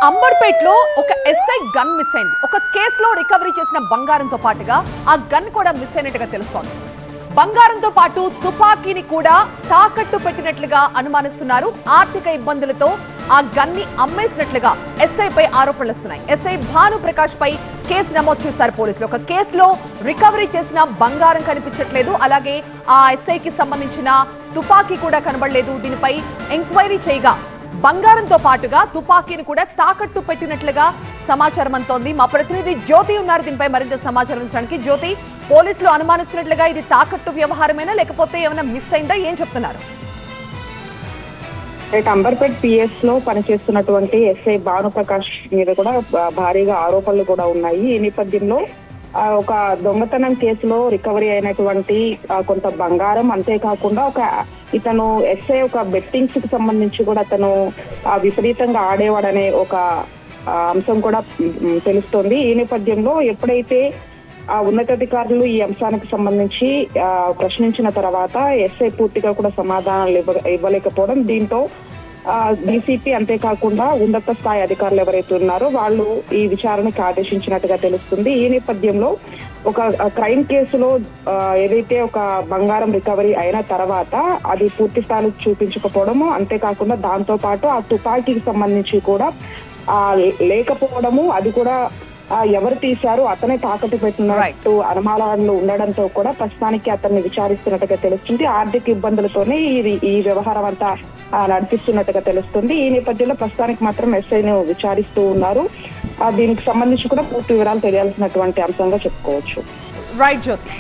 అంబర్పేటలో ఒక SI gun miss అయింది. ఒక కేసులో రికవరీ చేసిన బంగారంతో పాటుగా ఆ గన్ కూడా మిస్ అయినట్టుగా తెలుస్తోంది. బంగారంతో పాటు తుపాకీని కూడా తాకట్టు పెట్టినట్లుగా అనుమానిస్తున్నారు. ఆర్థిక ఇబ్బందులతో ఆ గన్ని అమ్మేసినట్లుగా ఎస్ఐపై ఆరోపణలు వస్తున్నాయి. ఎస్ఐ భాను ప్రకాష్ పై కేసు నమోదు చేశారు పోలీసులు. ఒక కేసులో రికవరీ చేసిన బంగారం కనిపించట్లేదు, అలాగే ఆ ఎస్ఐకి సంబంధించిన తుపాకీ కూడా కనబడలేదు. దీనిపై ఎంక్వైరీ చేయగా బంగారంతో పాటుగా తుపాకీని కూడా తాకట్టు పెట్టినట్లుగా సమాచారం అంతోంది. మా ప్రతినిధి జ్యోతి ఉన్నారు దీనిపై మరింత సమాచారం ఇచ్చడానికి. జ్యోతి, పోలీసులు అనుమానిస్తున్నట్లుగా ఇది తాకట్టు వ్యవహారమేనా లేకపోతే ఏమైనా మిస్ అయిందా, ఏం చెప్తున్నారు? అంబర్పేట్ పిఎస్ లో పనిచేస్తున్నటువంటి ఎస్ఐ భానుప్రకాష్ మీద కూడా భారీగా ఆరోపణలు కూడా ఉన్నాయి. ఈ నేపథ్యంలో ఒక దొంగతనం కేసులో రికవరీ అయినటువంటి కొంత బంగారం, అంతేకాకుండా ఇతను ఎస్ఐ ఒక బెట్టింగ్స్ కి సంబంధించి కూడా అతను విపరీతంగా ఆడేవాడనే ఒక అంశం కూడా తెలుస్తోంది. ఈ నేపథ్యంలో ఎప్పుడైతే ఉన్నతాధికారులు ఈ అంశానికి సంబంధించి ప్రశ్నించిన తర్వాత ఎస్ఐ పూర్తిగా కూడా సమాధానాలు ఇవ్వలేకపోవడం, దీంతో డీసీపీ అంతేకాకుండా ఉన్నత స్థాయి అధికారులు ఎవరైతే ఉన్నారో వాళ్ళు ఈ విచారణకు ఆదేశించినట్టుగా తెలుస్తుంది. ఈ నేపథ్యంలో ఒక క్రైమ్ కేసులో ఏదైతే ఒక బంగారం రికవరీ అయిన తర్వాత అది పూర్తి స్థాయిలో చూపించకపోవడము, అంతేకాకుండా దాంతో పాటు ఆ తుపాకీకి సంబంధించి కూడా లేకపోవడము, అది కూడా ఎవరు తీశారు, అతనే తాకట్టు పెట్టినట్టు అనుమానాలు ఉండడంతో కూడా ప్రస్తుతానికి అతన్ని విచారిస్తున్నట్టుగా తెలుస్తుంది. ఆర్థిక ఇబ్బందులతోనే ఈ వ్యవహారం అంతా నడిపిస్తున్నట్టుగా తెలుస్తుంది. ఈ నేపథ్యంలో ప్రస్తుతానికి మాత్రం ఎస్ఐను విచారిస్తూ ఉన్నారు. దీనికి సంబంధించి కూడా పూర్తి వివరాలు తెలియాల్సినటువంటి అంశంగా చెప్పుకోవచ్చు. రైట్ జ్యోతి.